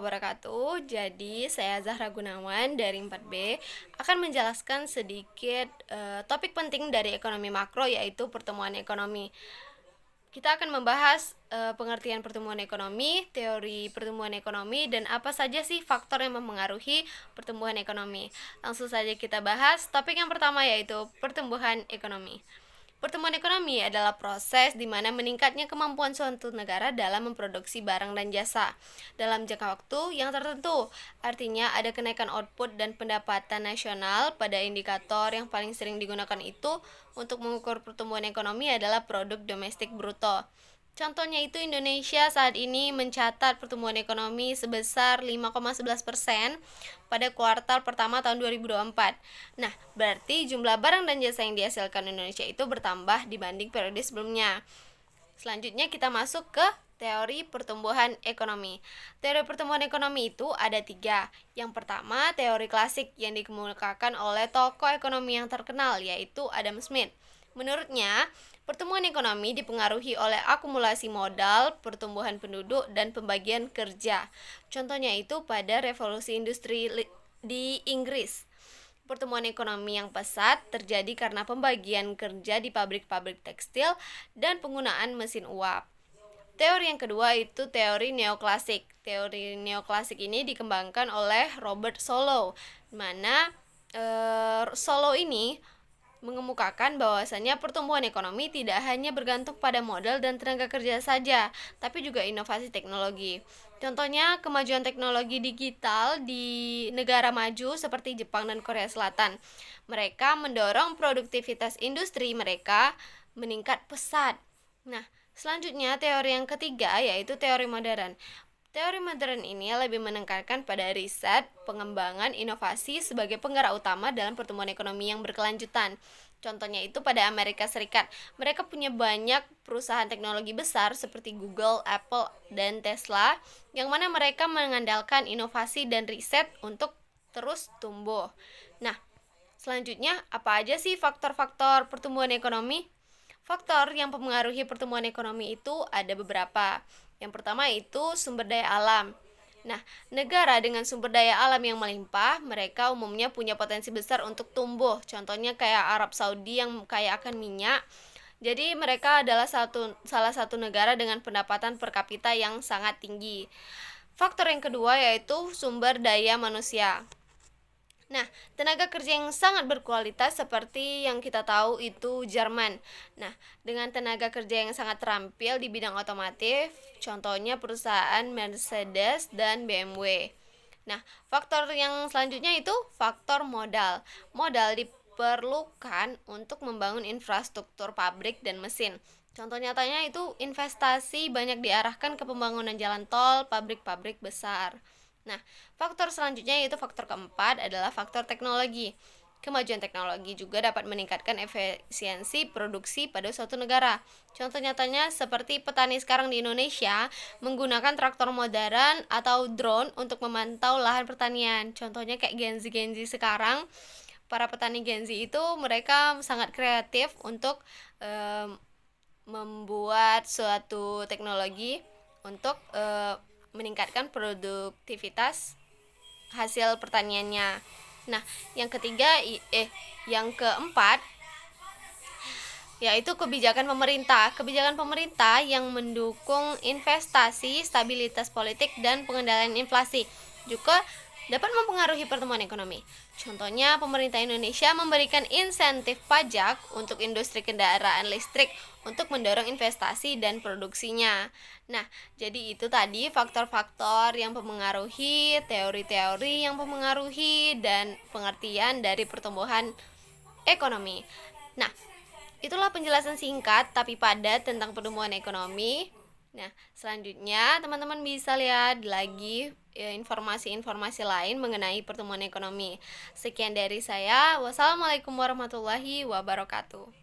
wabarakatuh. Jadi, saya Zahra Gunawan dari 4B akan menjelaskan sedikit topik penting dari ekonomi makro, yaitu pertumbuhan ekonomi. Kita akan membahas pengertian pertumbuhan ekonomi, teori pertumbuhan ekonomi, dan apa saja sih faktor yang mempengaruhi pertumbuhan ekonomi. Langsung saja kita bahas topik yang pertama, yaitu pertumbuhan ekonomi. Pertumbuhan ekonomi adalah proses di mana meningkatnya kemampuan suatu negara dalam memproduksi barang dan jasa dalam jangka waktu yang tertentu. Artinya ada kenaikan output dan pendapatan nasional. Pada indikator yang paling sering digunakan itu untuk mengukur pertumbuhan ekonomi adalah produk domestik bruto. Contohnya itu Indonesia saat ini mencatat pertumbuhan ekonomi sebesar 5,11% pada kuartal pertama tahun 2024. Nah, berarti jumlah barang dan jasa yang dihasilkan Indonesia itu bertambah dibanding periode sebelumnya. Selanjutnya kita masuk ke teori pertumbuhan ekonomi. Teori pertumbuhan ekonomi itu ada 3. Yang pertama, teori klasik yang dikemukakan oleh tokoh ekonomi yang terkenal, yaitu Adam Smith. Menurutnya, pertumbuhan ekonomi dipengaruhi oleh akumulasi modal, pertumbuhan penduduk, dan pembagian kerja. Contohnya itu pada revolusi industri di Inggris. Pertumbuhan ekonomi yang pesat terjadi karena pembagian kerja di pabrik-pabrik tekstil dan penggunaan mesin uap. Teori yang kedua itu teori neoklasik. Teori neoklasik ini dikembangkan oleh Robert Solow, di mana Solow ini mengemukakan bahwasanya pertumbuhan ekonomi tidak hanya bergantung pada modal dan tenaga kerja saja, tapi juga inovasi teknologi. Contohnya, kemajuan teknologi digital di negara maju seperti Jepang dan Korea Selatan. Mereka mendorong produktivitas industri mereka meningkat pesat. Nah, selanjutnya teori yang ketiga yaitu teori modern. Teori modern ini lebih menekankan pada riset, pengembangan, inovasi sebagai penggerak utama dalam pertumbuhan ekonomi yang berkelanjutan. Contohnya itu pada Amerika Serikat. Mereka punya banyak perusahaan teknologi besar seperti Google, Apple, dan Tesla, yang mana mereka mengandalkan inovasi dan riset untuk terus tumbuh. Nah, selanjutnya apa aja sih faktor-faktor pertumbuhan ekonomi? Faktor yang mempengaruhi pertumbuhan ekonomi itu ada beberapa. Yang pertama itu sumber daya alam. Nah, negara dengan sumber daya alam yang melimpah, mereka umumnya punya potensi besar untuk tumbuh. Contohnya kayak Arab Saudi yang kaya akan minyak. Jadi mereka adalah salah satu negara dengan pendapatan per kapita yang sangat tinggi. Faktor yang kedua yaitu sumber daya manusia. Nah, tenaga kerja yang sangat berkualitas seperti yang kita tahu itu Jerman. Nah, dengan tenaga kerja yang sangat terampil di bidang otomotif, contohnya perusahaan Mercedes dan BMW. Nah, faktor yang selanjutnya itu faktor modal. Modal diperlukan untuk membangun infrastruktur pabrik dan mesin. Contoh nyatanya itu investasi banyak diarahkan ke pembangunan jalan tol, pabrik-pabrik besar. Nah, faktor selanjutnya yaitu faktor keempat adalah faktor teknologi. Kemajuan teknologi juga dapat meningkatkan efisiensi produksi pada suatu negara. Contoh nyatanya seperti petani sekarang di Indonesia menggunakan traktor modern atau drone untuk memantau lahan pertanian. Contohnya kayak Gen Z sekarang, para petani Gen Z itu mereka sangat kreatif untuk membuat suatu teknologi untuk meningkatkan produktivitas hasil pertaniannya. Nah, yang keempat yaitu kebijakan pemerintah. Kebijakan pemerintah yang mendukung investasi, stabilitas politik, dan pengendalian inflasi juga dapat mempengaruhi pertumbuhan ekonomi. Contohnya, pemerintah Indonesia memberikan insentif pajak untuk industri kendaraan listrik untuk mendorong investasi dan produksinya. Nah, jadi itu tadi faktor-faktor yang mempengaruhi, teori-teori yang mempengaruhi, dan pengertian dari pertumbuhan ekonomi. Nah, itulah penjelasan singkat tapi padat tentang pertumbuhan ekonomi. Nah, selanjutnya teman-teman bisa lihat lagi informasi-informasi lain mengenai pertumbuhan ekonomi. Sekian dari saya. Wassalamualaikum warahmatullahi wabarakatuh.